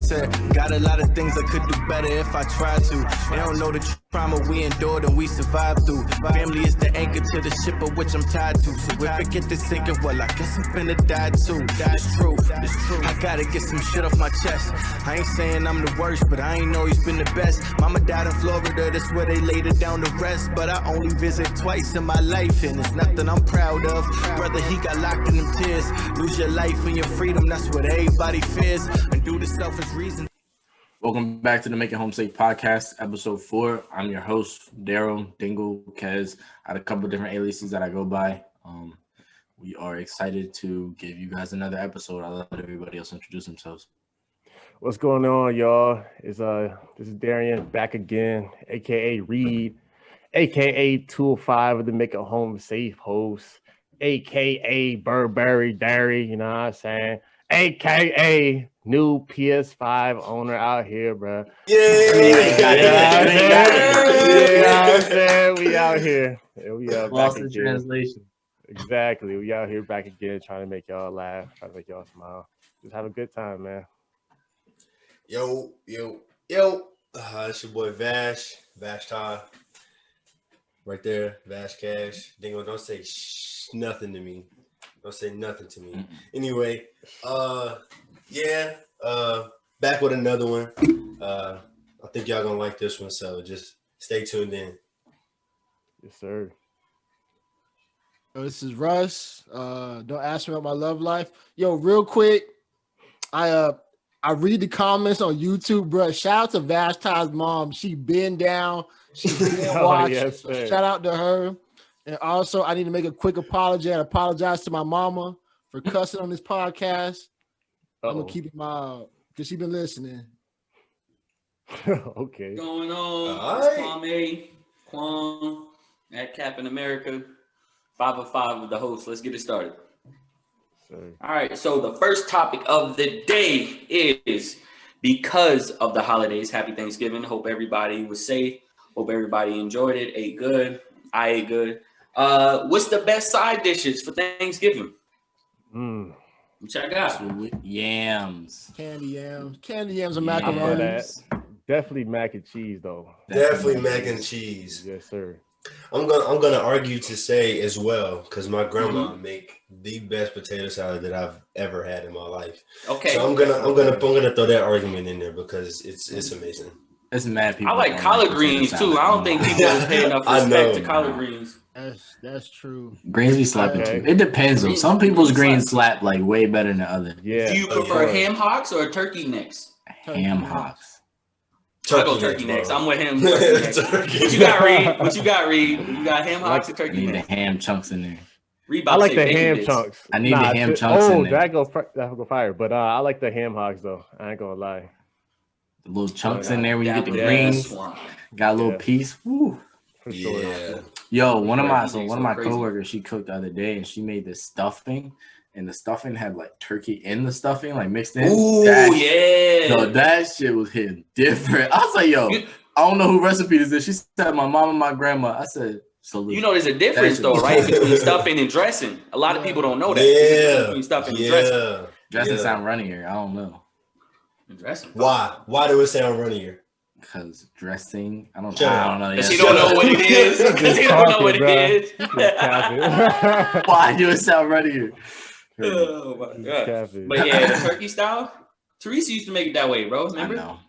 said, got a lot of things I could do better if I tried to. They don't know the trauma we endured and we survived through. Family is the anchor to the ship of which I'm tied to. So if I get to sinking, well, I guess I'm finna die too. It's true, it's true. I gotta get some shit off my chest. I ain't saying I'm the worst, but I ain't always been the best. Mama died in Florida, that's where they laid her down to rest. But I only visit twice in my life, and it's nothing I'm proud of. Brother, he got locked in them tears. Lose your life and your freedom, that's what everybody fears. And due to selfish reasons. Welcome back to the Make It Home Safe podcast, episode 4. I'm your host, Daryl, Dingle, Kez. I had a couple different aliases that I go by. We are excited to give you guys another episode. I'll let everybody else introduce themselves. What's going on, y'all? This is Darian back again, aka Reed, aka 205 of the Make It Home Safe host, aka Burberry Dairy, you know what I'm saying? AKA new PS5 owner out here, bro. Yeah, we out here. We are lost back the again. translation. Exactly. We out here back again, trying to make y'all laugh, trying to make y'all smile. Just have a good time, man. Yo. It's your boy Vash Time. Right there, Vash Cash. Dingo, don't say nothing to me. Don't say nothing to me. Mm-mm. Anyway, back with another one. I think y'all gonna like this one, so just stay tuned in. Yes, sir. This is Russ. Don't ask me about my love life. Yo, real quick, I read the comments on YouTube, bro. Shout out to Vashti's mom. She been down. She been watched. Yes, Shout out to her. And also, I need to make a quick apology. I apologize to my mama for cussing on this podcast. I'm gonna keep it mild because she been listening. Okay. Going on? All It's right. Kwame at Captain America. 5 of 5 with the host. Let's get it started. Sir. All right. So the first topic of the day is because of the holidays. Happy Thanksgiving. Hope everybody was safe. Hope everybody enjoyed it. Ate good. I ate good. What's the best side dishes for Thanksgiving? Which I got. Yams. Candy yams and Yeah. I love macarons. that. Definitely mac and cheese, though. Definitely mac and cheese. Yes, sir. I'm gonna argue to say as well, because my grandma make the best potato salad that I've ever had in my life. Okay. So I'm gonna throw that argument in there because it's amazing. It's mad people. I like don't collard potato greens salad. too. I don't think people pay enough I know. respect to collard greens. That's true. Greens be slapping Okay. too. It depends though. Some people's greens slap like way better than others. Yeah. Do you Oh, prefer yeah. ham hocks or turkey necks? Ham hocks. I go turkey necks. I'm with him. Turkey Turkey necks. necks. What you got, Reed? What you got, Reed? You got ham hocks or I turkey need the necks? ham chunks in there. Reed I about like to the say ham bacon bits. chunks. I need the ham chunks in there. that go fire. But I like the ham hocks though. I ain't gonna lie. The little chunks in there when you get the That greens. was swamp. Got a little Yeah. piece. Woo. For sure. Yeah. Yo, one of my Crazy. coworkers, she cooked the other day and she made this stuffing, and the stuffing had like turkey in the stuffing, like mixed in. Ooh, That- yeah. Yo, that shit was hitting different. I was like, yo, I don't know who recipe this is. She said my mom and my grandma. I said, salute. You know, there's a difference though, right? Between stuffing and dressing. A lot of people don't know that. There's a difference between stuffing and dressing. Dressing sound runnier. I don't know. Dressing. Why? Why do it sound runnier? Because dressing, I don't Shut up. know. Because he Yeah. don't know what it is. Because he don't know what it is. Why do it sound runnier? Oh my god. Capping. But yeah, the turkey style. Teresa used to make it that way, bro. I Remember? know.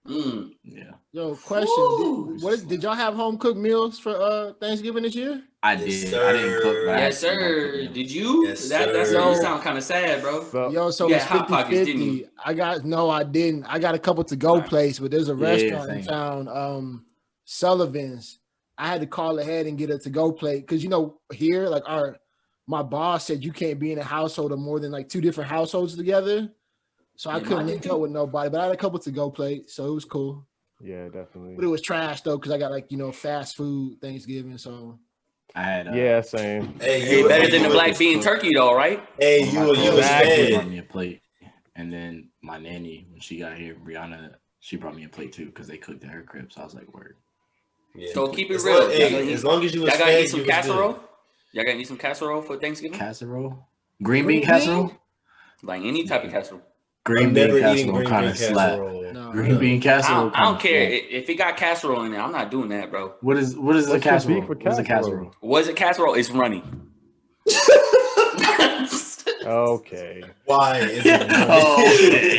Mm. Yeah. Yo, question. Woo. Did y'all have home cooked meals for Thanksgiving this year? I Yes, did. sir. I didn't cook. But I Yes, had some home sir. cooked meals. Did you? Yes, That's sir. you sound kind of sad, bro. So, Yo, so Yeah, it's Hot Pockets, didn't 50-50. you? I didn't. I got a couple to go Alright. place, but there's a Yeah, restaurant in same. town, Sullivan's. I had to call ahead and get a to go plate because here, like my boss said you can't be in a household of more than like 2 different households together. So I Yeah, couldn't mine link too. up with nobody, but I had a couple to go plates, so it was cool. yeah, But it definitely. was trash though, because I got fast food Thanksgiving. So I had. Yeah, same. Hey, Hey, you better than the you- black bean turkey, though, right? Hey, My you coworker was Exactly. brought fed. me a plate, and then my nanny, when she got here, Brianna, she brought me a plate too because they cooked at her crib. So I was like, word. Yeah. So keep it As real. long- hey, as long as you was Y'all gotta fed, eat some you was good. casserole. Y'all gotta eat some casserole for Thanksgiving. Casserole, green bean Green casserole. bean? Like any type of casserole. Green I'm bean never eating casserole green kind bean of slap. casserole. No. Green bean I casserole. don't care Slap. if it got casserole in there. I'm not doing that, bro. What is a What's the casserole? beef with What is a casserole? Was it casserole? It's runny. Okay. Why is it running?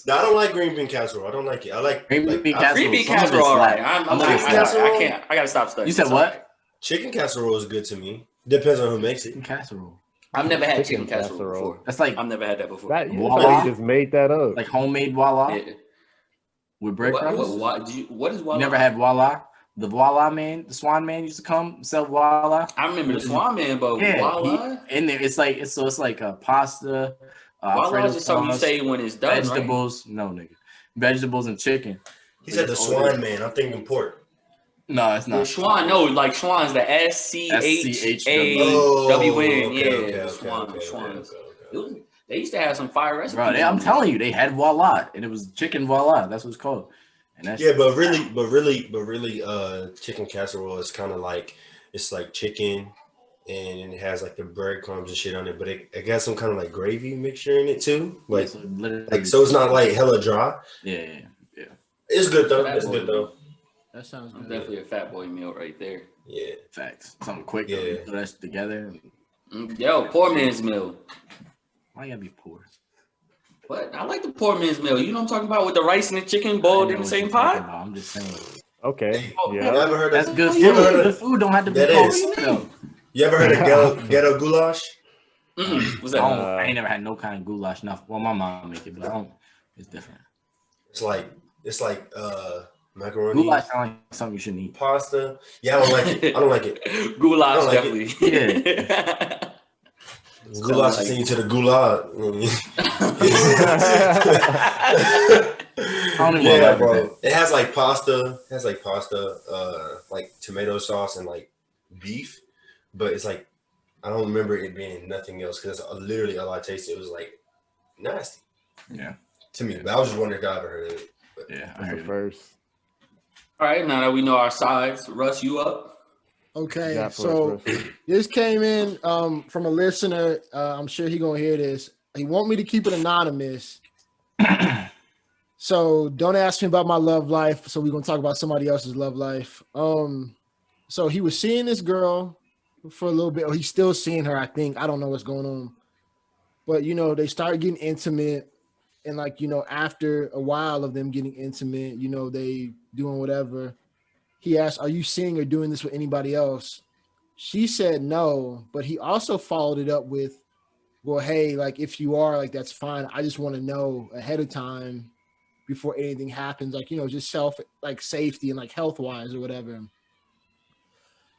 No, I don't like green bean casserole. I don't like it. I like Green bean casserole. Green bean Some of it casserole, all slap. right. I'm Some not. of it I slap. casserole? can't. I gotta stop studying. You said It's what? all right. chicken casserole is good to me. Depends on who makes it. Casserole. I've never had Chicken chicken casserole casserole. before. That's like I've never had that before. That, you Voila? just made that up. like homemade voila Yeah. with breadcrumbs. What is You voila? never had voila? The voila man, the swan man used to come sell voila. I remember the Swan Man, but voila. And there it's like it's like a pasta. Voila Alfredo is just something you sauce, say when it's done, vegetables. No, nigga, vegetables and chicken. He said the swan man. I'm thinking pork. No, it's right? not. Schwan, no, like Schwan's the SCHAWN. Yeah, Schwan. They used to have some fire recipes. Bro, I'm telling you, they had voila, and it was chicken voila. That's what it's called. And that's But really, chicken casserole is kind of like it's like chicken, and it has like the breadcrumbs and shit on it, but it got some kind of like gravy mixture in it too. Like, so literally, so it's not like hella dry. Yeah. It's good though. It's good though. That sounds good. Definitely a fat boy meal right there. Yeah. Facts. Something quick. Yeah. Yeah. Throw that together. Yo, poor man's meal. Why you gotta be poor? What? I like the poor man's meal. You know what I'm talking about with the rice and the chicken I boiled know in the what same you're talking pot? about. I'm just saying. Okay. You Yeah. ever heard That's of good You ever heard food. of- The food don't have to be That cold. is. though. You ever heard of ghetto goulash? What's I, that? I ain't never had no kind of goulash. Not well, my mom make it, but I don't. It's different. It's like macaroni, Goulash sounds like something you shouldn't eat. pasta. Yeah, I don't like it. I don't like it. Goulash, I don't like definitely. Goulash is send you to the gulag. I don't even Yeah, like bro. that. It has like pasta. Like tomato sauce and like beef, but it's like I don't remember it being nothing else because literally all I tasted was like nasty. Yeah. To me, but I was just wondering if I ever heard of it. But Yeah. I That's heard the it. first. All right, now that we know our sides, Russ, you up? Okay, Yeah, so this came in from a listener. I'm sure he gonna hear this. He want me to keep it anonymous. So don't ask me about my love life. So we're gonna talk about somebody else's love life. So he was seeing this girl for a little bit. Or he's still seeing her, I think. I don't know what's going on. But they start getting intimate. And after a while of them getting intimate, they doing whatever. He asked, "Are you seeing or doing this with anybody else?" She said no, but he also followed it up with, "Well, hey, like if you are, like that's fine. I just want to know ahead of time before anything happens, like just safety and like health wise or whatever."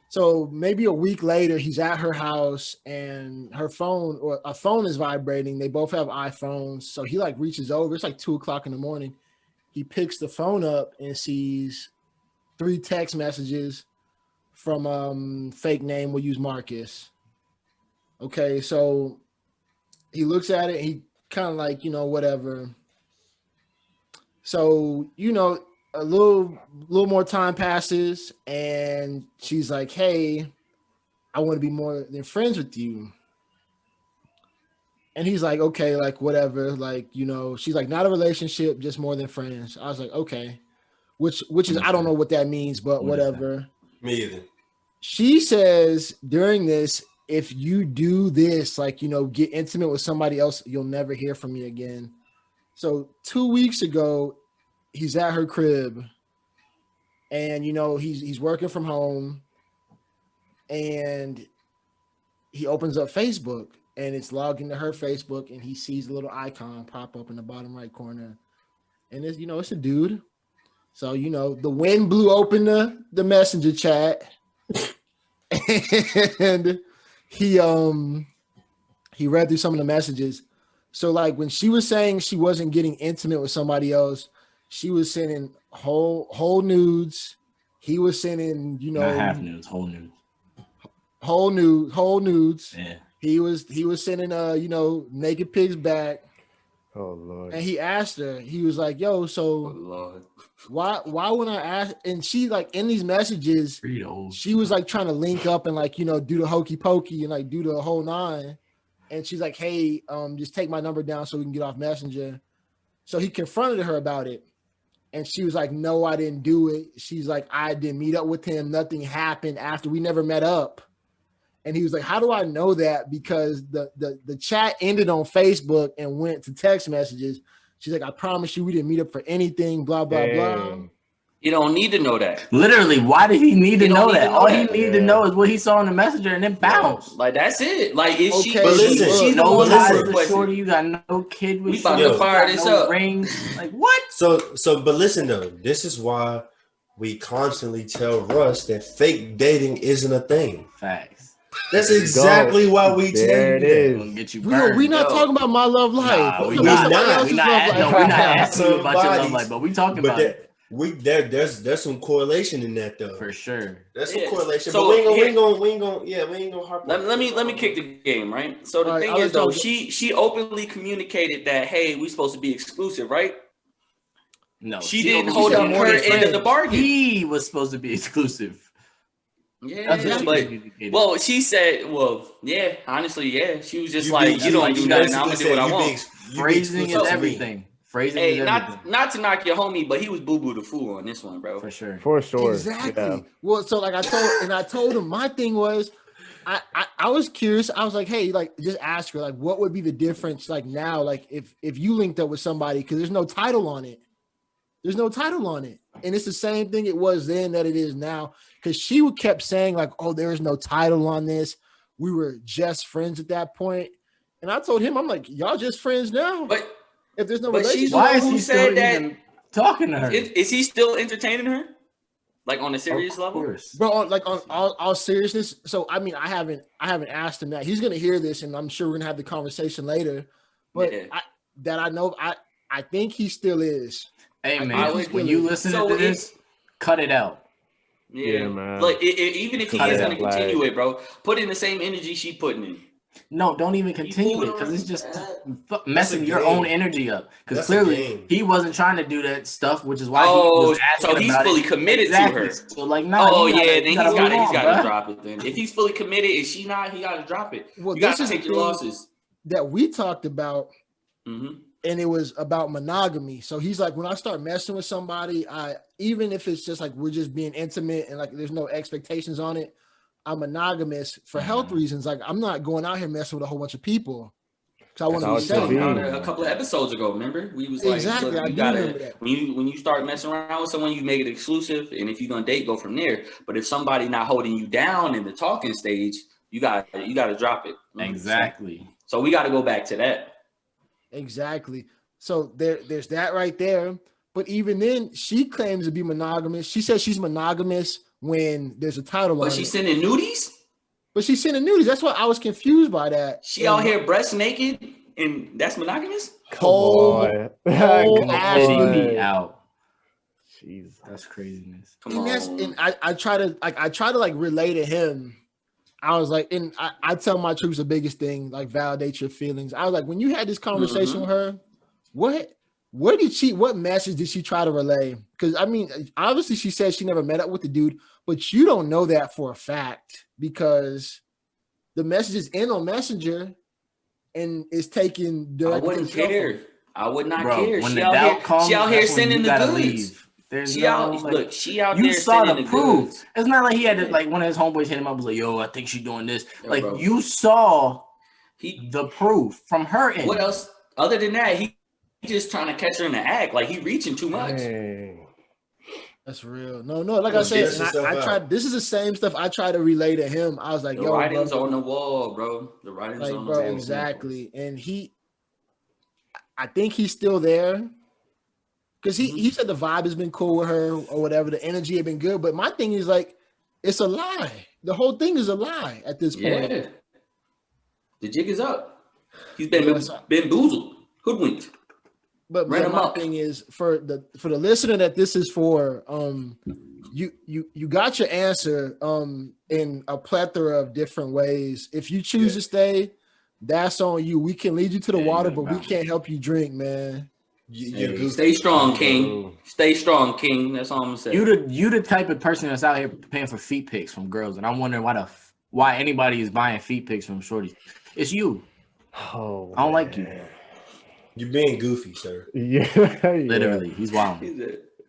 So maybe a week later, he's at her house and her phone or a phone is vibrating. They both have iPhones. So he reaches over. It's like 2:00 in the morning. He picks the phone up and sees 3 text messages from fake name. We'll use Marcus. Okay. So he looks at it. He kind of whatever. So, a little more time passes and she's like, "Hey, I want to be more than friends with you." And he's like, "Okay, like whatever." She's like, "Not a relationship, just more than friends." I was like, "Okay," which is, I don't know what that means, but whatever. me either. She says during this, if you do this, get intimate with somebody else, you'll never hear from me again. So 2 weeks ago, he's at her crib and, he's working from home and he opens up Facebook and it's logged into her Facebook and he sees a little icon pop up in the bottom right corner. And it's, it's a dude. So, the wind blew open the messenger chat and he read through some of the messages. So when she was saying she wasn't getting intimate with somebody else, she was sending whole nudes. He was sending, Not half nudes, whole nudes. whole nudes. Yeah. He was sending naked pics back. Oh Lord. And he asked her, he was like, "Yo, so Lord. why when I ask?" And she in these messages, she was trying to link up and do the hokey pokey and do the whole 9. and she's like, hey, just take my number down so we can get off Messenger. So he confronted her about it. And she was like, no, I didn't do it. She's like, I didn't meet up with him. Nothing happened after. We never met up. And he was like, how do I know that? Because the chat ended on Facebook and went to text messages. She's like, I promise you we didn't meet up for anything, blah, blah, blah. You don't need to know that. Literally, why did he need to know that? All he that. needed to know is what he saw in the messenger and then bounce. Like, that's it. Like, is she? Okay, but listen, she's the No one ties who to requested. shorty. You got no kid with We you. about You to fire got this no up. ring. Like what? But listen though, this is why we constantly tell Russ that fake dating isn't a thing. Facts. That's exactly why we tell There you it that. is. Gonna get you We burned. not talking about my love life. Nah, we We're talking about not. somebody We else's not. love No, we life. not asking you about your love Somebody's- life, but we talking But about it there's some correlation in that though. for sure. There's some Yeah. correlation. So, but we ain't gonna harp on Let me kick the game, right? So the All right, thing I'll is, let though, y'all she openly communicated that, hey, we supposed to be exclusive, right? No, She didn't only hold said up more her than end of the friends. bargain. He was supposed to be exclusive. Yeah, That's what she but communicated. well, she said, well, yeah, honestly, yeah. She was just You like, be- you don't like, do you nothing. I'm basically gonna do what I said want. you be phrasing exclusive is to me. everything. Phrasing Hey, is everything. not to knock your homie, but he was boo boo the fool on this one, bro. For sure. For sure. Exactly. Yeah. Well, so like I told him my thing was I was curious. I was like, hey, like just ask her, like, what would be the difference like now, like if you linked up with somebody, because there's no title on it. There's no title on it. And it's the same thing it was then that it is now. Because she kept saying, like, oh, there is no title on this. We were just friends at that point. And I told him, I'm like, y'all just friends now. But If there's no but she's relationship. the Why one is who he said still that. even talking to her? Is he still entertaining her? Like on a serious Of level? course. Bro, on all seriousness. So I mean, I haven't asked him that. He's gonna hear this, and I'm sure we're gonna have the conversation later. But Yeah. I think he still is. Hey I man, would- when you listen So to this, cut it out. Yeah, man. Like even if he Cut is it gonna out. continue it, bro, put in the same energy she putting in. No, don't even continue it because it's just messing your game. own energy up. Because That's a clearly game. he wasn't trying to do that stuff, which is why he Oh, was asking so he's about fully it. committed Exactly. to her. So like, nah, Oh you gotta, yeah, you then he's gotta got move on, to bruh. drop it. Then if he's fully committed, is she not? He got to drop it. Well, You got this to is the take your thing losses. that we talked about, Mm-hmm. and it was about monogamy. So he's like, when I start messing with somebody, even if it's just like we're just being intimate and like there's no expectations on it, I'm monogamous for health reasons. Like I'm not going out here messing with a whole bunch of people because I want to be That's how it safe. should Talking be. about it a couple of episodes ago, remember? We was like, Exactly, look, I you do remember gotta that. when you start messing around with someone, you make it exclusive, and if you're gonna date, go from there. But if somebody not holding you down in the talking stage, you got to drop it. Exactly. So we got to go back to that. Exactly. So there's that right there. But even then, she claims to be monogamous. She says she's monogamous when there's a title on But she's it. sending nudies. But she's sending nudes. That's why I was confused by that. She out here breast naked, and that's monogamous. Whole Come whole ass Titty nude. meat out. Jeez. That's craziness. Come And on. that's and I try to like relay to him. I was like, and I tell my troops the biggest thing, like validate your feelings. I was like, when you had this conversation with her, what message did she try to relay? Because I mean, obviously she said she never met up with the dude, but you don't know that for a fact because the message is in on Messenger and it's taken I directly wouldn't to the cell phone. care. I would not Bro, care. when She the out doubt here, comes, she out here that's when sending you the gotta goods. leave. There's She no, out like, look. She out you there saw sending the the proof. goods. It's not like he had to, like, one of his homeboys hit him up, was like, yo, I think she's doing this. Yeah, like, bro. you saw He the proof from her end. what else? Other than that, he just trying to catch her in the act. Like he reaching too much. Dang. That's real. No, like Well, I said, this and I tried. This is the same stuff I try to relay to him. I was like, The yo, writing's bro, on the wall, bro. The writing's like, on the bro, wall. exactly. And I think he's still there because he said the vibe has been cool with her or whatever. The energy had been good, but my thing is like, it's a lie. The whole thing is a lie at this point. Yeah. The jig is up. He's been Yeah, so- bamboozled, hoodwinked. But Ran him my up. thing is for the listener that this is for, you got your answer in a plethora of different ways. If you choose to stay, that's on you. We can lead you to the water, but we can't help you drink, man. Hey, stay strong, King. Stay strong, King. That's all I'm gonna say. You the type of person that's out here paying for feet pics from girls, and I'm wondering why anybody is buying feet pics from shorties. It's you. Oh, I don't like you. man. You're being goofy, sir. Yeah, Literally, he's wild.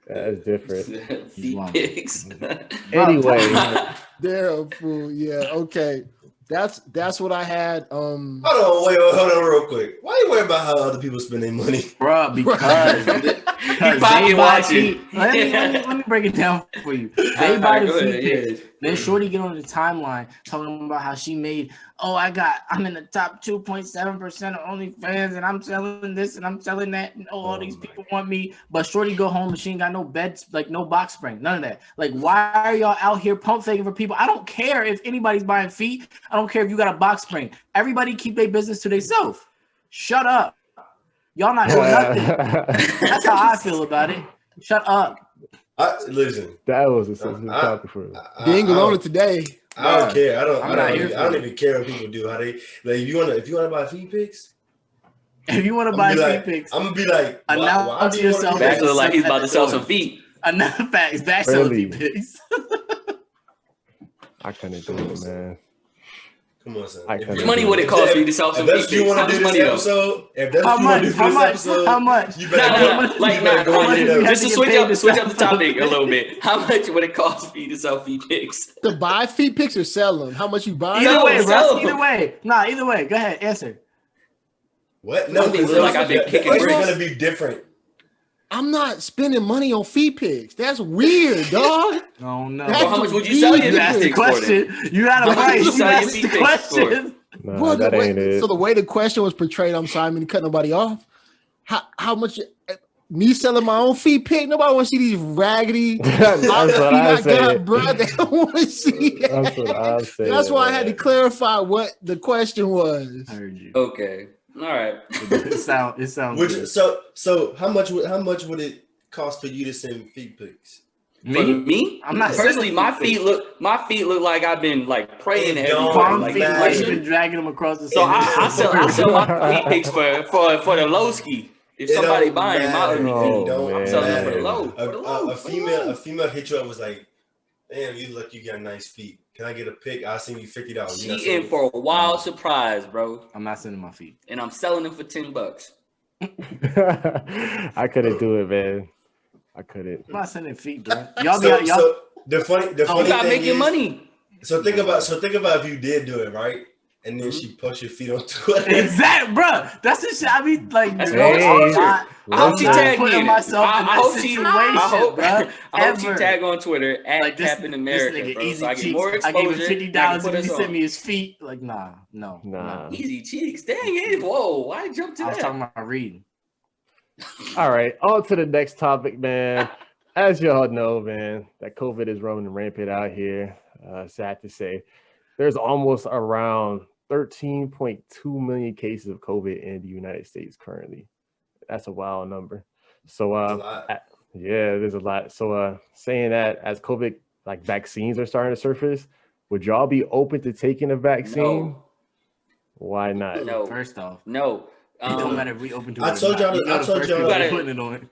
that's different. Feet wild. pics. Anyway, They're a fool. Yeah. Okay. That's what I had. Hold on, real quick. Why you worry about how other people spend their money? Bro, because He they probably buy watching. feet. Let me break it down for you. They buy the feet pics. Then Shorty get on the timeline talking about how she made. I'm in the top 2.7% of OnlyFans, and I'm selling this and I'm selling that, and all these people want me. But Shorty go home and she ain't got no beds, like no box spring, none of that. Like, why are y'all out here pump faking for people? I don't care if anybody's buying feet. I don't care if you got a box spring. Everybody keep their business to themselves. Shut up. Y'all not doing nothing. That's how I feel about it. Shut up. Listen. that was a sensitive topic for me. Dingle on it today. I don't care. I don't here even care what people do. How they like if you wanna buy feet pics, If you want to buy feet pics, I'm gonna be like, why announce do you yourself. Back look like he's about to sell door. some feet. Enough facts. Back selling Really? feet pics. I couldn't do it, man. Come on, son. I If couldn't you- Money do would it. it cost for you to sell If some that's feet what you pics? How want to much do this money though? episode, if that's How what you want much? to do for How this much? episode, How much? you better Nah, go much and do we have just to to switch get up paid the to sell topic a feet little bit. How much would it cost for you to sell feet pics? To buy feet pics or sell them? How much you buy? Either No, way, so- Russ. Either way. Nah, either way. Go ahead. Answer. What? Some No, people because like I've been kicking it's bricks. gonna be different. I'm not spending money on feet pics. That's weird, dog. Oh no. That's So how much would you sell your You feet asked the pics for then? question. You had a How much price. you You sell your asked feet the pics for? question. Nah, Bro, that ain't it. So the way the question was portrayed, I'm sorry, I mean to cut nobody off. How much me selling my own feet pic? Nobody want to see these raggedy That's what I got, said. bro. They don't want to see that. That's what I'm saying. That's why I had to clarify what the question was. I heard you. Okay. All right. It sounds good. So how much would it cost for you to send feet pics? For me? I'm not personally. sending My feet feet look like I've been like praying to It don't everybody, Palm like feet the like question. you've been dragging them across the So I sell my feet pics for the low ski. If It somebody don't buying my matter. ugly Oh, feet, man. I'm selling them for the Man. low. For the low. A female hit you up was like, damn, you look, you got nice feet. Can I get a pic? I'll send you $50. She in for a wild surprise, bro. I'm not sending my feet. And I'm selling them for $10. I couldn't do it, man. I couldn't. I'm not sending feet, bro. Y'all So y'all. the funny You gotta thing make your is, money. So think about if you did do it, right? And then she posts your feet on Twitter. Exactly, bro. That's the shit. I be like, That's bro, what Hey. I'm not- I hope she I'm not tagged me putting in it. myself in I that hope situation, I hope she ever. tag on Twitter at Like this, Captain America, this nigga bro. easy So I get cheeks. more I exposure. gave him $50 and I can and put he us sent on. me his feet. Like, no. Easy cheeks. Dang it. Whoa. Why jump to I was that? talking about reading. All right, on to the next topic, man. As y'all know, man, that COVID is running rampant out here. Sad to say. There's almost around 13.2 million cases of COVID in the United States currently. That's a wild number. So, yeah, there's a lot. So, saying that as COVID like vaccines are starting to surface, would y'all be open to taking a vaccine? No. Why not? No. First off, No. it don't matter if we open to it. I told y'all. You know the first y'all. people gotta- putting it on.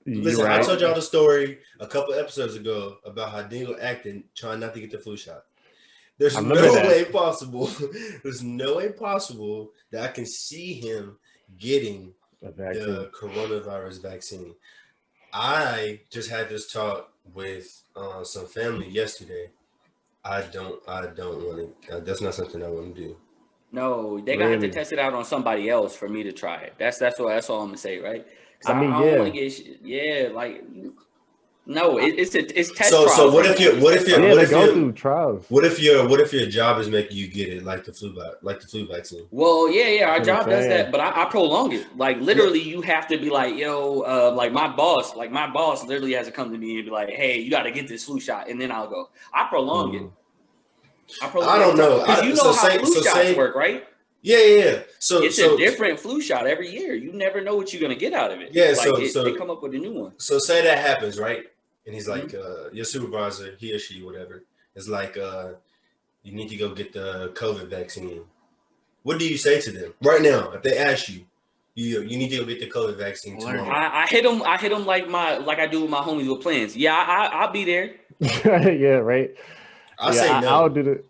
Listen, right. I told y'all the story a couple episodes ago about how Dingle acting, trying not to get the flu shot. There's I no remember that. way possible. There's no way possible that I can see him getting A vaccine. the coronavirus vaccine. I just had this talk with some family yesterday. I don't want to. That's not something I want to do. No, they gotta have to Really? test it out on somebody else for me to try it. That's all I'm gonna say, right? 'Cause I mean, don't yeah. want to get like no, it's test So trials. what if right? what if Yeah, what they if go you through trials. what if your job is making you get it like the flu vaccine? Well, yeah, our That's what job I'm does saying. that, but I prolong it. Like literally, you have to be like, yo, like my boss literally has to come to me and be like, hey, you got to get this flu shot, and then I'll go. I prolong it. I don't know. Because you know how flu shots work, right? Yeah. So It's a different flu shot every year. You never know what you're gonna get out of it. Yeah, like so they come up with a new one. So say that happens, right? And he's like, your supervisor, he or she, whatever, is like, you need to go get the COVID vaccine. What do you say to them right now if they ask you, you need to go get the COVID vaccine tomorrow? I hit them like I do with my homies with plans. Yeah, I'll be there. Yeah, right. I say no. I'll do the.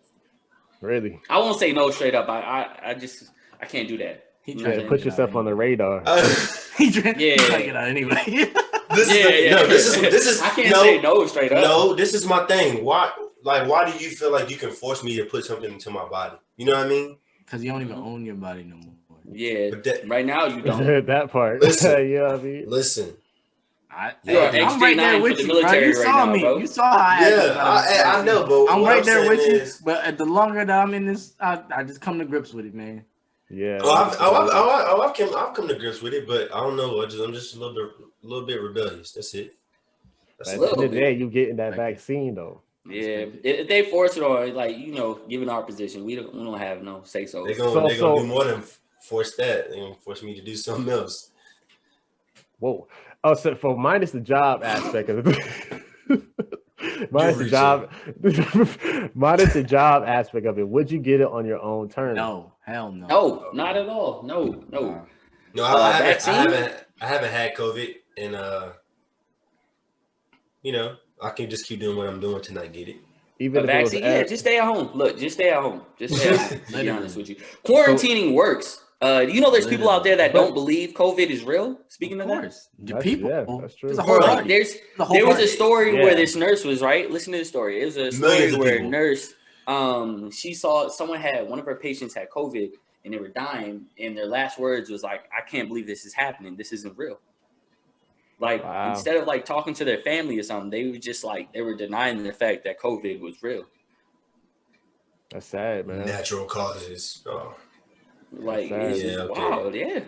Really? I won't say no straight up. I just I can't do that. He I'm tried not to Yeah, gonna put do yourself on the radar. He tried Yeah. to get out anyway. This is I can't say no straight up. No, this is my thing. Why do you feel like you can force me to put something into my body? You know what I mean? Because you don't even own your body no more. Yeah, But that- right now you don't. That part. Listen. you know what I mean? Listen. You are I'm right there XJ9 with for the you, bro. military You right saw now, me. bro. You saw how I acted Yeah, about it. I know, but I'm what right I'm there saying with you. is- But at the longer that I'm in this, I just come to grips with it, man. Yeah. I've come to grips with it, but I don't know. I'm just a little bit rebellious. That's it. That's At it. the end of the bit. day, you getting that Okay. vaccine though. Yeah, if they force it on, like, you know, given our position, we don't have no say so. They're gonna do more than force that. They're gonna force me to do something else. Whoa. Oh, so for minus the job aspect of it. minus the job minus the job aspect of it, would you get it on your own terms? No, hell no. No, not at all. No. No, I Vaccine? haven't had COVID, and you know, I can just keep doing what I'm doing to not get it. Even A if it was vaccine, just stay at home. Look, just stay at home. Just stay at home. To be honest with you, quarantining works. You know, there's people out there that don't believe COVID is real. Speaking of that, The That's- people. yeah, that's true. There's a whole like, party. there was a story Yeah. where this nurse was right. Listen to the story. It was a story Millions of where a people. nurse, she saw someone one of her patients had COVID and they were dying, and their last words was like, "I can't believe this is happening. This isn't real." Like, Wow. instead of like talking to their family or something, they were just like they were denying the fact that COVID was real. That's sad, man. Natural causes. Oh, Like, That's it's sad. just Yeah, okay. wild, yeah.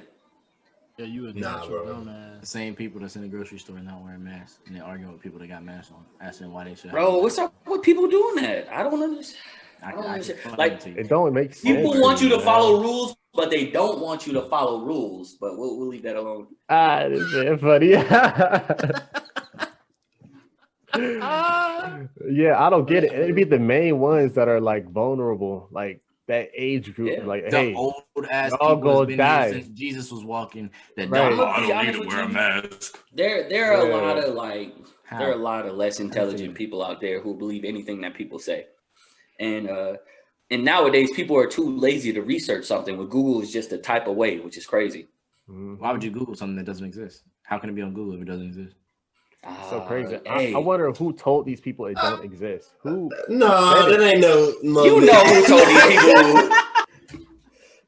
Yeah, you a Nah, natural bro. The dumbass. same people that's in the grocery store not wearing masks, and they're arguing with people that got masks on, asking why they should. Bro, what's up with people doing that? I don't understand. I don't can understand. explain Like, it to you. It don't make sense. people want you to man. follow rules, but they don't want you to follow rules. But we'll leave that alone. This is funny. Yeah, I don't get it. It'd be the main ones that are like vulnerable, like that age group. Yeah. Like, The hey, old ass y'all people that's gonna been die. here since Jesus was walking. That Right. don't, I I'ma be don't need honest to with wear a you. mask. There are a Yeah. lot of like How? there are a lot of less intelligent see. people out there who believe anything that people say. And nowadays people are too lazy to research something when Google is just a type away, which is crazy. Mhm. Why would you Google something that doesn't exist? How can it be on Google if it doesn't exist? So crazy. Hey, I wonder who told these people it don't exist. Who? no, that ain't no. you know who told these people.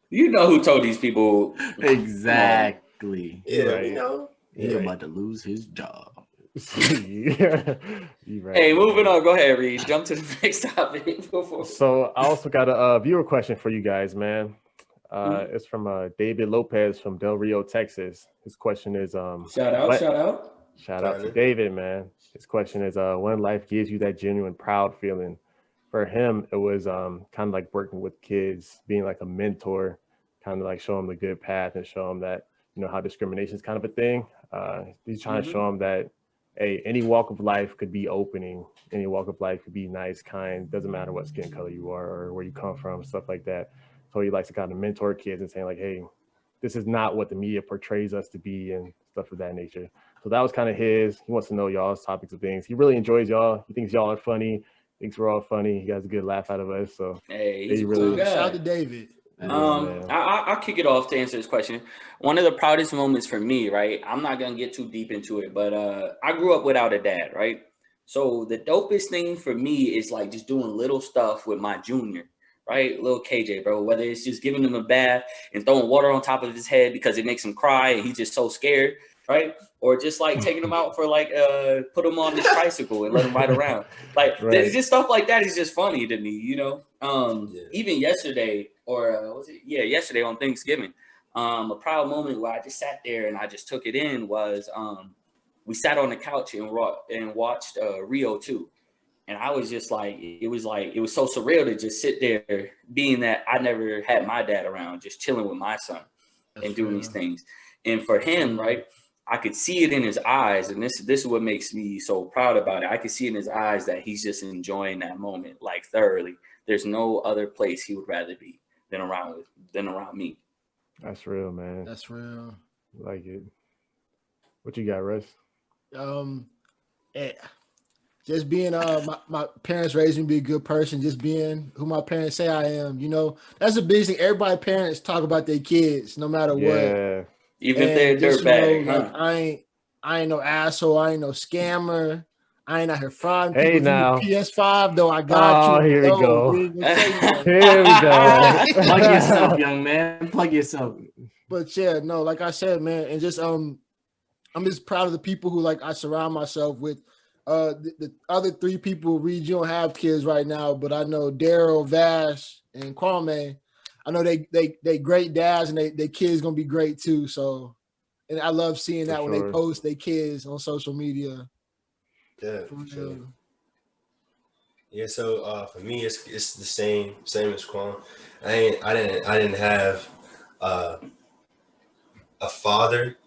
You know who told these people. Exactly. Yeah, Right. you know. He's Right. about to lose his job. Yeah. You right. Hey, moving on. Go ahead, Reed. Jump to the next topic. Before. So I also got a viewer question for you guys, man. It's from David Lopez from Del Rio, Texas. His question is Shout out, what- shout out. Shout out to Tyler. David, man. His question is when life gives you that genuine proud feeling. For him, it was kind of like working with kids, being like a mentor, kind of like show them the good path and show them that, you know, how discrimination is kind of a thing. He's trying to show them that, hey, any walk of life could be opening. Any walk of life could be nice, kind. Doesn't matter what skin color you are or where you come from, stuff like that. So he likes to kind of mentor kids and saying like, hey, this is not what the media portrays us to be and stuff of that nature. So that was kind of his. He wants to know y'all's topics of things. He really enjoys y'all. He thinks y'all are funny. Thinks we're all funny. He got a good laugh out of us. So Hey, he's He a really- cool guy. Shout out to David. man. I'll kick it off to answer this question. One of the proudest moments for me, right? I'm not gonna get too deep into it, but I grew up without a dad, right? So the dopest thing for me is like just doing little stuff with my junior, right? Little KJ, bro. Whether it's just giving him a bath and throwing water on top of his head because it makes him cry and he's just so scared, right? Or just like taking him out for like put him on his tricycle and let him ride around. Like Right. there's just stuff like that is just funny to me, you know. Yeah. Even yesterday, or was it? Yeah, yesterday on Thanksgiving, a proud moment where I just sat there and I just took it in was we sat on the couch and watched Rio 2. And I was just like, it was so surreal to just sit there, being that I never had my dad around, just chilling with my son and doing these things. And for him, right, I could see it in his eyes, and this is what makes me so proud about it. I could see in his eyes that he's just enjoying that moment, like thoroughly. There's no other place he would rather be than around me. That's real, man. That's real. Like it. What you got, Russ? Eh, just being my parents raised me to be a good person, just being who my parents say I am. You know, that's the biggest thing. Everybody parents talk about their kids no matter what. Yeah. Even if they're a And just dirtbag, like huh? I ain't no asshole, I ain't no scammer. I ain't out here frauding Hey people. Give me now. PS5 though. I got Oh, you. here we No, go. we ain't gonna say nothing. Here we go. Plug yourself, young man. Plug yourself. But yeah, no, like I said, man, and just I'm just proud of the people who like I surround myself with. The other three people, Reed, you don't have kids right now, but I know Daryl, Vash, and Kwame. I know they great dads, and they kids gonna be great too. So, and I love seeing that For when they sure. post their kids on social media. Yeah, For for sure. real. Yeah, so for me, it's the same as Quan. I didn't have uh, a father,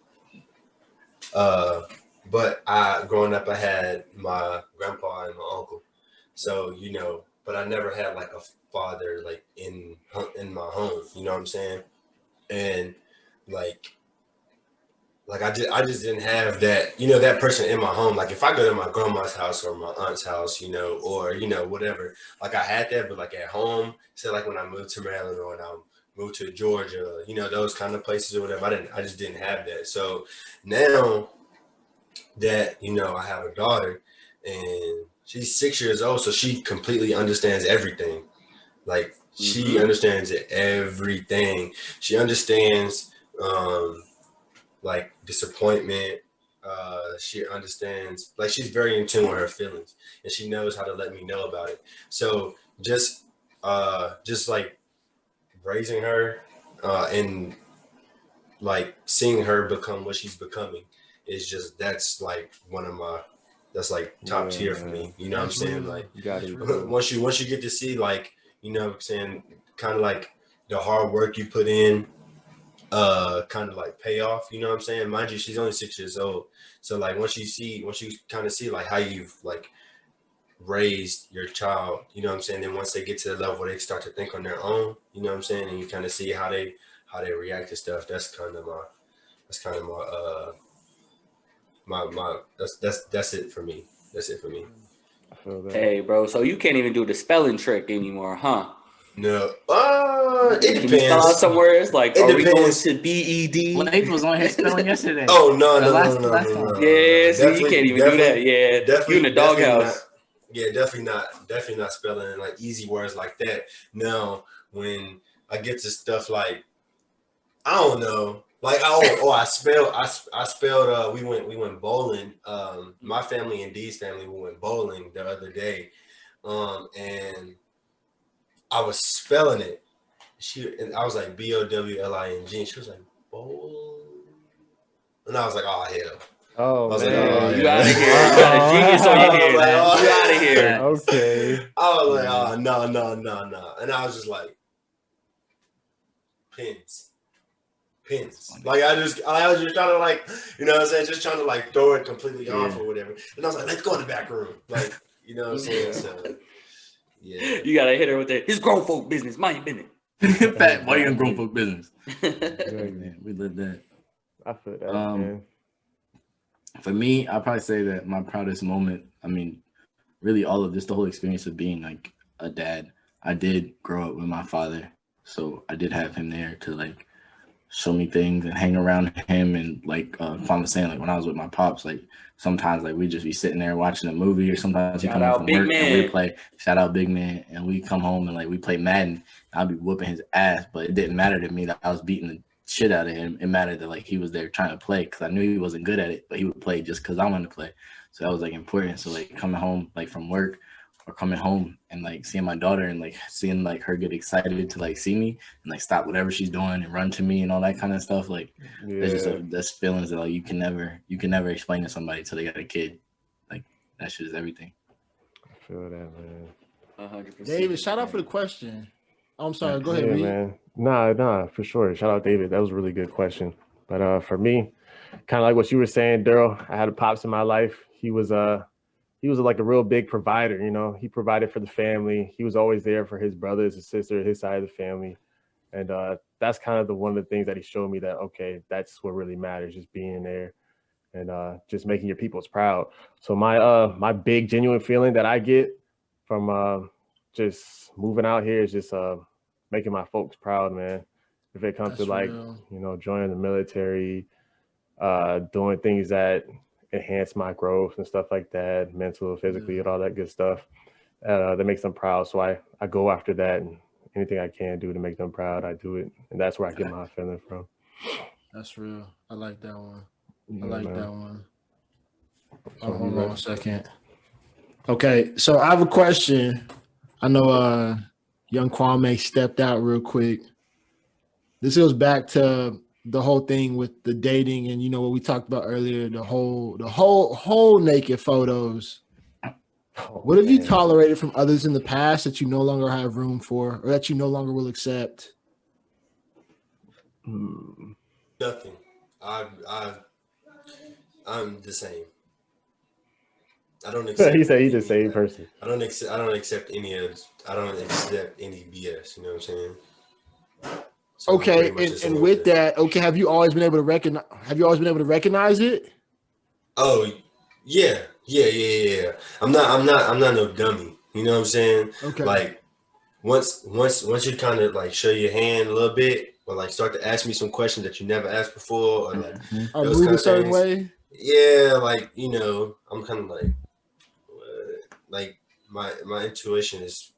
but growing up, I had my grandpa and my uncle. So but I never had like a father like in my home. You know what I'm saying? And like I just didn't have that, that person in my home. Like if I go to my grandma's house or my aunt's house, or whatever, like I had that, but like at home, say like when I moved to Maryland or when I moved to Georgia, those kind of places or whatever, I just didn't have that. So now that I have a daughter and she's 6 years old, so she completely understands everything. Like she understands everything. She understands like disappointment. She understands, like she's very in tune with her feelings, and she knows how to let me know about it. So just like raising her, and like seeing her become what she's becoming is just that's like top Yeah, tier for man. me. You know what I'm That's saying? real. Like You gotta That's be real. cool. once you get to see like what I'm saying, kind of like the hard work you put in kind of like pay off, you know what I'm saying? Mind you, she's only 6 years old. So like once you kind of see like how you've like raised your child, you know what I'm saying? Then once they get to the level where they start to think on their own, you know what I'm saying? And you kind of see how they react to stuff. That's kind of my that's it for me. That's it for me. I feel that. Hey, bro. So you can't even do the spelling trick anymore, huh? No, it Can you spell out depends. some words? Like, It are we going depends. to BED? Lath was on here spelling yesterday. Oh no, Or no, no, last no, no, last no, time. no, Yeah, no. see, you can't even do that. Yeah, you in the Definitely not. doghouse. Yeah, definitely not spelling like easy words like that. No, when I get to stuff like I don't know, like I spelled. We went bowling. My family and Dee's family we went bowling the other day. And I was spelling it. And I was like BOWLING. And she was like bowl. And I was like, oh hell. Oh I was like, Yeah, oh, man. you yeah. out of here. You got a genius on your I was hands. like, oh. You out of here. Okay. I was like, oh, no. And I was just like, pins. Like, I was just trying to, like, you know what I'm saying? Just trying to, like, throw it completely off or whatever. And I was like, let's go in the back room. Like, you know what I'm saying? So, yeah. You gotta hit her with it. His grown folk business. Mind your business. Fat boy and grown folk business. Exactly. Man, we live that. I feel that, man. For me, I'll probably say that my proudest moment, I mean, really all of this, the whole experience of being like a dad. I did grow up with my father, so I did have him there to like show me things and hang around him. And like Quan was saying, like when I was with my pops, like sometimes like we just be sitting there watching a movie, or sometimes he Shout come home out from Big work and we Man. play. Shout out Big Man, and we come home and like we play Madden. I'll be whooping his ass, but it didn't matter to me that I was beating the shit out of him. It mattered that like he was there trying to play because I knew he wasn't good at it, but he would play just because I wanted to play. So that was like important. So like coming home like from work or coming home and like seeing my daughter and like seeing like her get excited to like see me and like stop whatever she's doing and run to me and all that kind of stuff. Like Yeah. that's feelings that like you can never explain to somebody until they got a kid. Like that shit is everything. I feel that, man. 100%. David, shout out for the question. I'm sorry. Go ahead, Yeah, Reed. man. Nah, for sure. Shout out David. That was a really good question. But for me, kind of like what you were saying, Daryl, I had a pops in my life. He was like a real big provider, you know. He provided for the family. He was always there for his brothers, his sister, his side of the family. And that's kind of one of the things that he showed me that, okay, that's what really matters, just being there. and just making your peoples proud. So my big genuine feeling that I get from just moving out here is just making my folks proud, man. If it comes to That's like, real. you know, joining the military, doing things that enhance my growth and stuff like that, mental, physically, and all that good stuff. That makes them proud. So I go after that, and anything I can do to make them proud, I do it, and that's where I get my feeling from. That's real. I like that one. Yeah, I like man. that one. So Hold you on a ready? second. Okay, so I have a question. I know young Kwame stepped out real quick. This goes back to the whole thing with the dating and you know what we talked about earlier, the whole naked photos. Oh, What have you man. tolerated from others in the past that you no longer have room for or that you no longer will accept? Hmm. Nothing. I'm the same. I don't accept. He said he's the any, same person. I don't accept. I don't accept any of. I don't accept any BS. You know what I'm saying? So I'm Okay, pretty much the and same with thing. that, okay, have you always been able to recognize it? Oh, yeah. I'm not no dummy. You know what I'm saying? Okay. Like once you kind of like show your hand a little bit, or like start to ask me some questions that you never asked before, or like Mhm. Or those move kind a of certain things. way? Yeah, like I'm kind of like my intuition is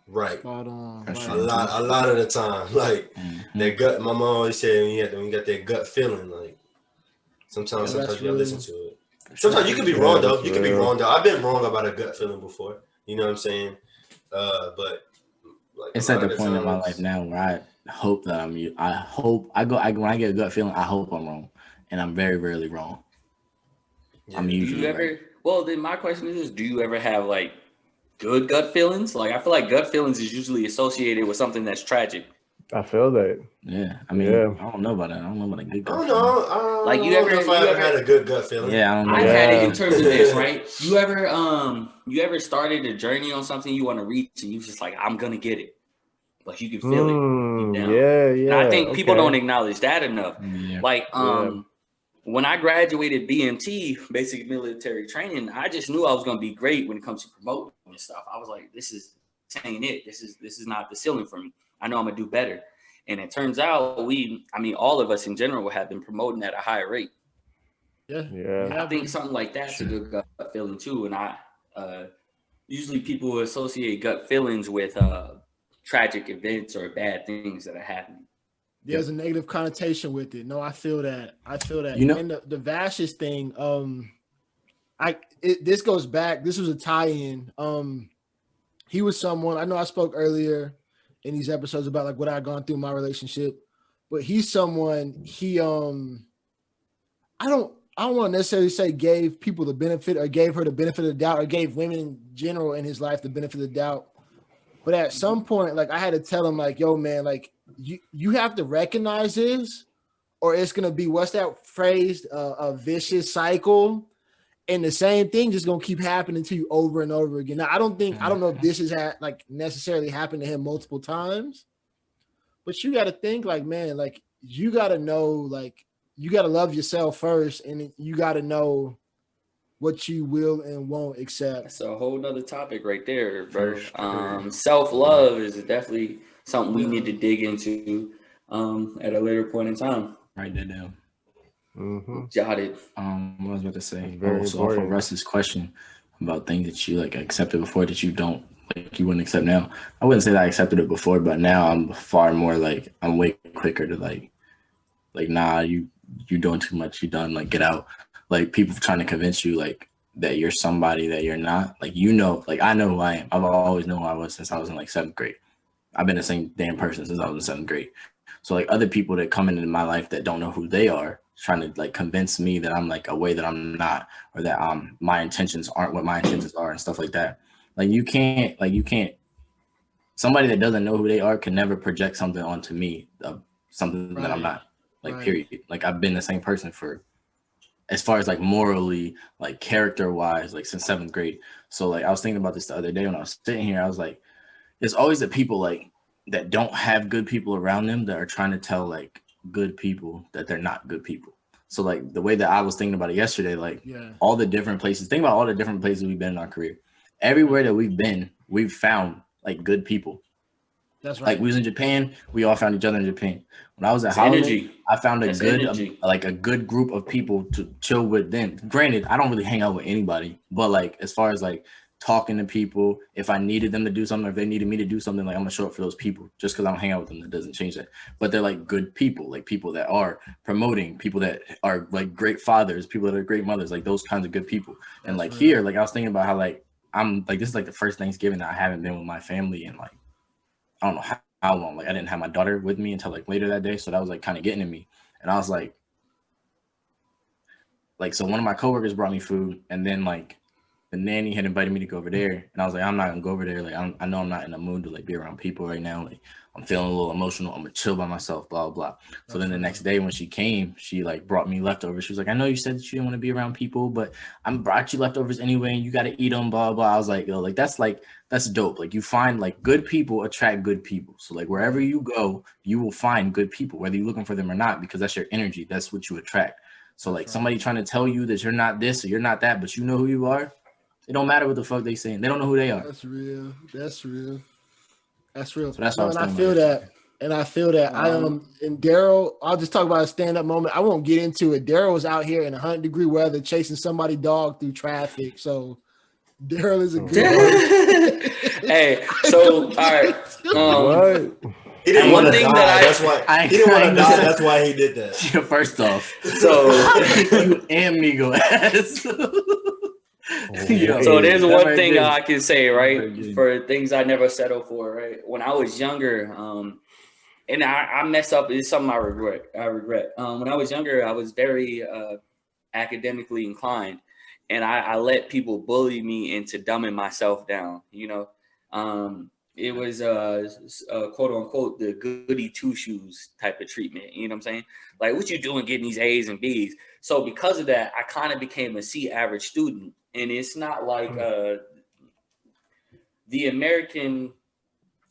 right Spot on. That's Right. your intuition. a lot of the time. Like Mhm. that gut. My mom always said when you got that gut feeling, like sometimes Yeah, that's you gotta listen real. to it. For sure. Sometimes you could be Yeah, wrong that's though. You could be real. wrong though. I've been wrong about a gut feeling before. You know what I'm saying? But like a It's at lot the of the point in my life times, now where I hope that I'm you. I hope when I get a gut feeling, I hope I'm wrong, and I'm very rarely wrong. yeah. I'm Do you usually right. ever? Well, then my question is: do you ever have like good gut feelings? Like I feel like gut feelings is usually associated with something that's tragic. I feel that. Yeah, I mean, Yeah. I don't know about that. I don't know about a good I gut don't feeling. know. I Like don't know if I you ever ever had a good gut feeling. Yeah, I don't know. I've about had it Yeah. in terms of this, right? You ever started a journey on something you want to reach and you just like, I'm gonna get it. Like you can feel it deep down. Yeah, And I yeah. think people don't Okay. acknowledge that enough. Yeah. Like Yeah. when I graduated BMT, basic military training, I just knew I was gonna be great when it comes to promoting and stuff. I was like, this ain't it. This is not the ceiling for me. I know I'm gonna do better. And it turns out all of us in general have been promoting at a higher rate. Yeah. Yeah. I think something like that's Sure. a good gut feeling too. And usually people associate gut feelings with tragic events or bad things that are happening. There's a negative connotation with it. No, I feel that. You know- And the Vash's thing, this goes back. This was a tie-in. He was someone I know I spoke earlier in these episodes about like what I had gone through in my relationship, but he's someone I don't want to necessarily say gave people the benefit or gave her the benefit of the doubt or gave women in general in his life the benefit of the doubt. But at some point, like I had to tell him, like, yo, man, like you have to recognize this, or it's gonna be what's that phrase? A vicious cycle. And the same thing just gonna keep happening to you over and over again. Now, I don't know if this has like necessarily happened to him multiple times, but you got to think like, man, like you got to know, like you got to love yourself first, and you got to know what you will and won't accept. That's a whole nother topic right there, bro. For sure. Self-love is definitely something we need to dig into at a later point in time. Write that down. Mm-hmm. Jot it. What I was about to say. It's very So off of important. Russ's question about things that you like accepted before that you don't like you wouldn't accept now. I wouldn't say that I accepted it before, but now I'm far more like I'm way quicker to like nah, you doing too much, you done, like get out. Like people trying to convince you like that you're somebody that you're not. Like like I know who I am. I've always known who I was since I was in like 7th grade. I've been the same damn person since I was in 7th grade. So like other people that come into my life that don't know who they are, trying to like convince me that I'm like a way that I'm not, or that my intentions aren't what my intentions are and stuff like that. Like you can't somebody that doesn't know who they are can never project something onto me of something that I'm Right. not. Like Right. period. Like I've been the same person for as far as like morally, like character wise, like since 7th grade. So like I was thinking about this the other day when I was sitting here. I was like, there's always the people like that don't have good people around them that are trying to tell like good people that they're not good people. So like the way that I was thinking about it yesterday, like Yeah. all the different places, think about all the different places we've been in our career. Everywhere that we've been, we've found like good people. That's Like right. we was in Japan, we all found each other in Japan. When I was at It's Holiday, energy. I found a That's good, energy. like a good group of people to chill with. Then, granted, I don't really hang out with anybody, but like as far as like talking to people, if I needed them to do something, or if they needed me to do something, like I'm gonna show up for those people. Just because I don't hang out with them, that doesn't change that. But they're like good people, like people that are promoting, people that are like great fathers, people that are great mothers, like those kinds of good people. And That's like real. here, like I was thinking about how like I'm like this is like the first Thanksgiving that I haven't been with my family in like I don't know how long. Like I didn't have my daughter with me until like later that day, so that was like kind of getting to me. And I was like, so one of my coworkers brought me food, and then like the nanny had invited me to go over there, and I was like, I'm not gonna go over there. Like I know I'm not in the mood to like be around people right now. Like I'm feeling a little emotional. I'm gonna chill by myself. Blah blah. So then the next day when she came, she like brought me leftovers. She was like, I know you said that you didn't want to be around people, but I brought you leftovers anyway, and you got to eat them. Blah blah. I was like, yo, like that's dope. Like you find like good people attract good people. So like wherever you go, you will find good people, whether you're looking for them or not, because that's your energy. That's what you attract. So like somebody trying to tell you that you're not this or you're not that, but you know who you are. It don't matter what the fuck they saying. They don't know who they are. That's real. That's real. That's real. So that's what I was and I thinking feel about that. And I feel that. And Daryl, I'll just talk about a stand-up moment. I won't get into it. Daryl was out here in 100-degree weather chasing somebody's dog through traffic. So Daryl is a good Hey, so all right. What? He didn't one want to thing die. that That's why he didn't want to die. That's why he did that. First off, So you amigo ass. So there's one thing I can say, right? For things I never settled for, right? When I was younger, and I mess up. It's something I regret. When I was younger, I was very academically inclined, and I let people bully me into dumbing myself down. You know, it was quote unquote the goody two shoes type of treatment. You know what I'm saying? Like, what you doing getting these A's and B's? So because of that, I kind of became a C average student, and it's not like the American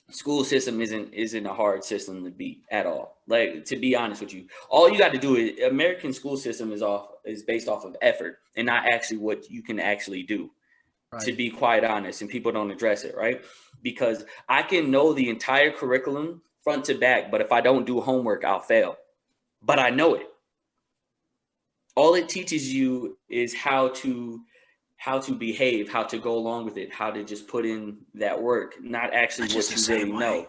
school system isn't a hard system to beat at all. Like, to be honest with you, all you got to do is American school system is based off of effort and not actually what you can actually do. Right. To be quite honest, and people don't address it, right? Because I can know the entire curriculum front to back, but if I don't do homework, I'll fail. But I know it. All it teaches you is how to behave, how to go along with it, how to just put in that work, not actually what you really know.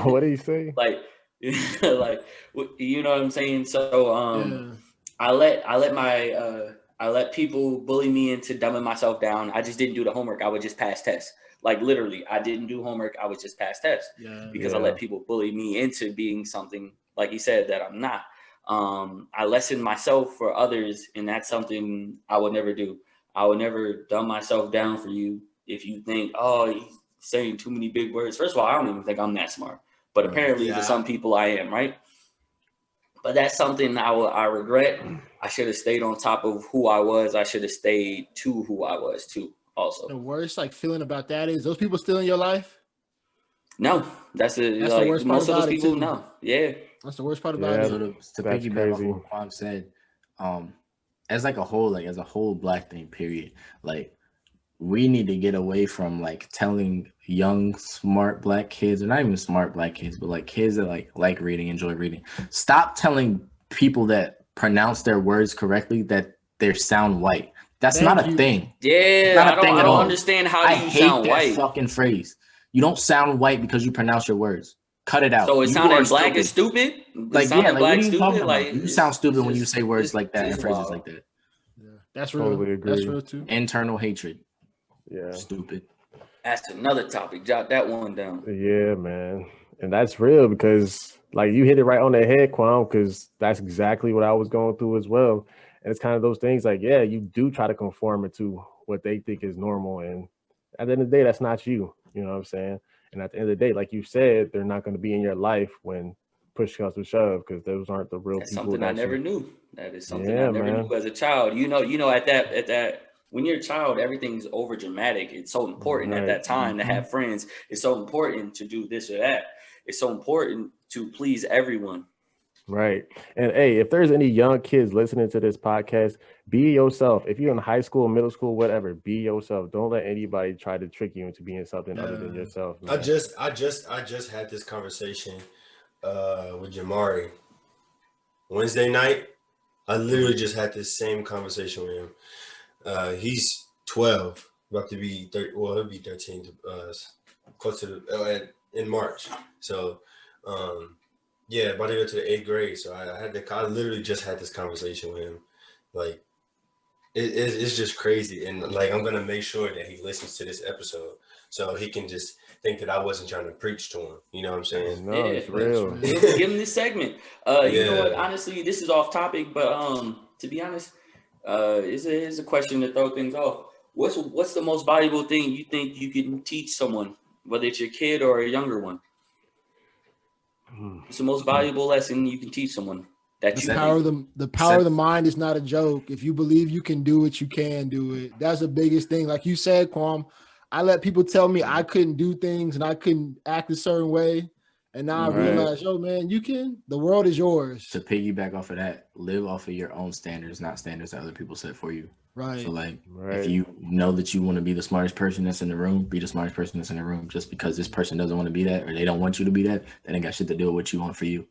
What do you say? Like, you know what I'm saying? So I let people bully me into dumbing myself down. I just didn't do the homework. I would just pass tests. Like, literally, I didn't do homework. I would just pass tests because I let people bully me into being something, like he said, that I'm not. I lessened myself for others, and that's something I would never do. I would never dumb myself down for you if you think, oh, he's saying too many big words. First of all, I don't even think I'm that smart, but apparently to some people I am, right? But that's something I regret. I should have stayed on top of who I was. I should have stayed to who I was too. Also, the worst feeling about that is those people still in your life. No, that's the worst part. Most of those people, no, that's the worst part about it. To piggyback off what Bob said, as like a whole Black thing, period. Like, we need to get away from like telling young, smart Black kids, or not even smart Black kids, but like kids that like reading, enjoy reading. Stop telling people that pronounce their words correctly that they sound white. That's not a thing. Yeah, I don't understand how do you sound white. I hate that fucking phrase. You don't sound white because you pronounce your words. Cut it out. So it sounded Black is stupid? Like, yeah, like, what are you talking about? You sound stupid when you say words like that and phrases like that. Yeah, that's real. Totally agree. That's real too. Internal hatred. Yeah. Stupid. That's another topic. Jot that one down. Yeah, man. And that's real because, like, you hit it right on the head, Kwame, because that's exactly what I was going through as well. And it's kind of those things like, yeah, you do try to conform it to what they think is normal. And at the end of the day, that's not you. You know what I'm saying? And at the end of the day, like you said, they're not going to be in your life when push comes to shove because those aren't the real That's people. Something I never knew. That is something I never knew as a child. You know, at that when you're a child, everything's over dramatic. It's so important at that time to have friends. It's so important to do this or that. It's so important to please everyone. Right. And hey, if there's any young kids listening to this podcast, be yourself. If you're in high school, middle school, whatever, be yourself. Don't let anybody try to trick you into being something other than yourself, I man. just had this conversation with Jamari Wednesday night. I literally just had this same conversation with him. He's 12, about to be 30. Well, he'll be 13 close to the in March. So, yeah, about to go to the 8th grade. So I literally just had this conversation with him. Like, it's just crazy, and like I'm gonna make sure that he listens to this episode so he can just think that I wasn't trying to preach to him. You know what I'm saying? No, it's real. Give him this segment. You know what? Honestly, this is off topic, but to be honest, it's a question to throw things off. What's the most valuable thing you think you can teach someone, whether it's your kid or a younger one? It's the most valuable lesson you can teach someone. That The power of the mind is not a joke. If you believe you can do it, you can do it. That's the biggest thing. Like you said, Kwam, I let people tell me I couldn't do things and I couldn't act a certain way. And now I realize, yo, man, you can. The world is yours. To piggyback off of that, live off of your own standards, not standards that other people set for you. Right. So, like, if you know that you want to be the smartest person that's in the room, be the smartest person that's in the room. Just because this person doesn't want to be that or they don't want you to be that, that ain't got shit to do with what you want for you.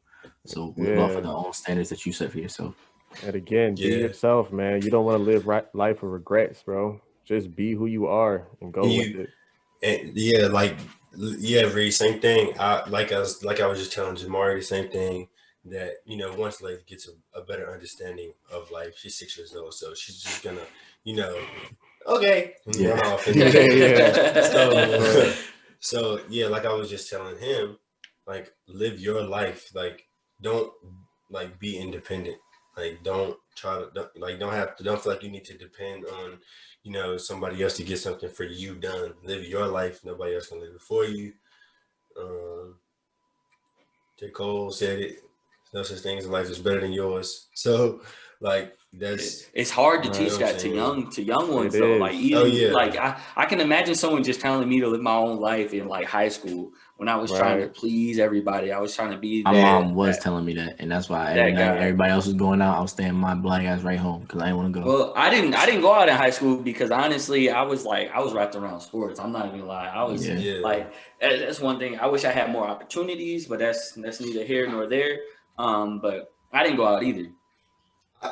So live off of the own standards that you set for yourself. And again, be yourself, man. You don't want to live life of regrets, bro. Just be who you are and go with it. And Reed, same thing. I was just telling Jamari the same thing. That once Leif gets a better understanding of life, she's 6 years old, so she's just gonna, okay, run off. So like I was just telling him, like live your life, like don't like be independent, like don't feel like you need to depend on somebody else to get something for you done. Live your life. Nobody else can live it for you. J. Cole said it. No such thing as life is better than yours. So, like it's hard to teach that to young ones though. Like like I can imagine someone just telling me to live my own life in like high school when I was trying to please everybody. I was trying to be. My mom was telling me that, and that's why every night everybody else was going out, I was staying my black ass right home because I didn't want to go. Well, I didn't go out in high school because honestly, I was wrapped around sports. I'm not even gonna lie. I was like, that's one thing. I wish I had more opportunities, but that's neither here nor there. But I didn't go out either.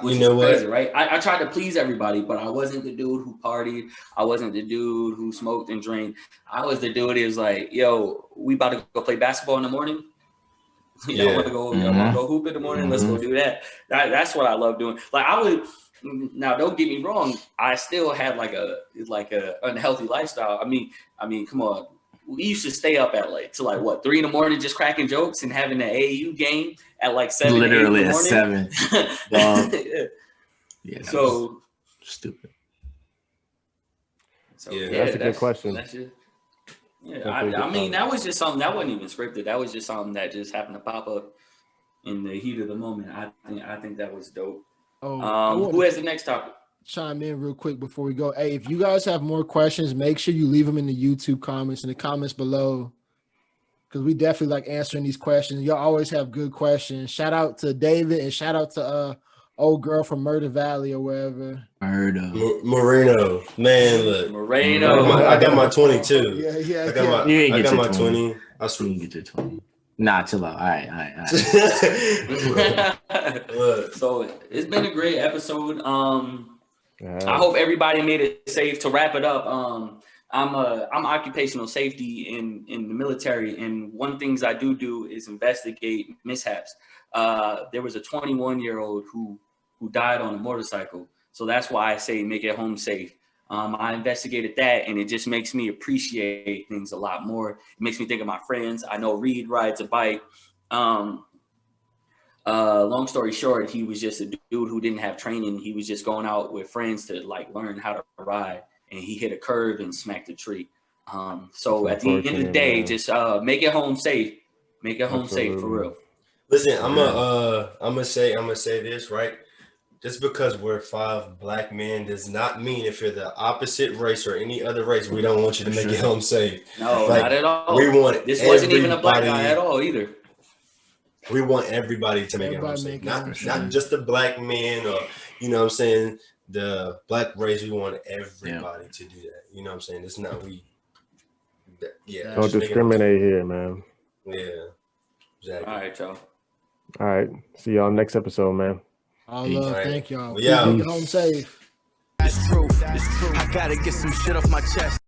Which is crazy, right? I tried to please everybody, but I wasn't the dude who partied. I wasn't the dude who smoked and drank. I was the dude who was like, yo, we about to go play basketball in the morning. Y'all want to go hoop in the morning? Let's go do that. That's what I love doing. Like I would. Now, don't get me wrong. I still had like a unhealthy lifestyle. I mean, come on. We used to stay up at like 3 a.m. just cracking jokes and having an AAU game at like 7. Literally at 7. So stupid. So that's a good question. I mean, that was just something that wasn't even scripted. That was just something that just happened to pop up in the heat of the moment. I think that was dope. Who has the next topic? Chime in real quick before we go. Hey, if you guys have more questions, make sure you leave them in the YouTube comments, in the comments below, because we definitely like answering these questions. Y'all always have good questions. Shout out to David and shout out to old girl from Murder Valley or wherever. Moreno, man, look, Moreno. I got my 22. Yeah. I got my 20. I swear you get your 20. Nah, chill out. All right. So it's been a great episode. I hope everybody made it safe. To wrap it up, I'm occupational safety in the military, and one things I do is investigate mishaps. There was a 21-year-old who died on a motorcycle, so that's why I say make it home safe. I investigated that, and it just makes me appreciate things a lot more. It makes me think of my friends. I know Reed rides a bike. Long story short, he was just a dude who didn't have training. He was just going out with friends to like learn how to ride, and he hit a curve and smacked a tree. So at the end of the day, just make it home safe. Make it home safe for real. Listen, I'm gonna say this, right? Just because we're 5 black men does not mean if you're the opposite race or any other race, we don't want you to make it home safe. No, not at all. We want this wasn't even a black guy at all either. We want everybody to make it home safe. Not just the black men or, you know what I'm saying, the black race. We want everybody to do that. You know what I'm saying? It's not Don't discriminate here, man. Yeah. Exactly. All right, y'all. All right. See y'all next episode, man. All love. Thank y'all. Yeah. Make it home safe. It's true. I gotta get some shit off my chest.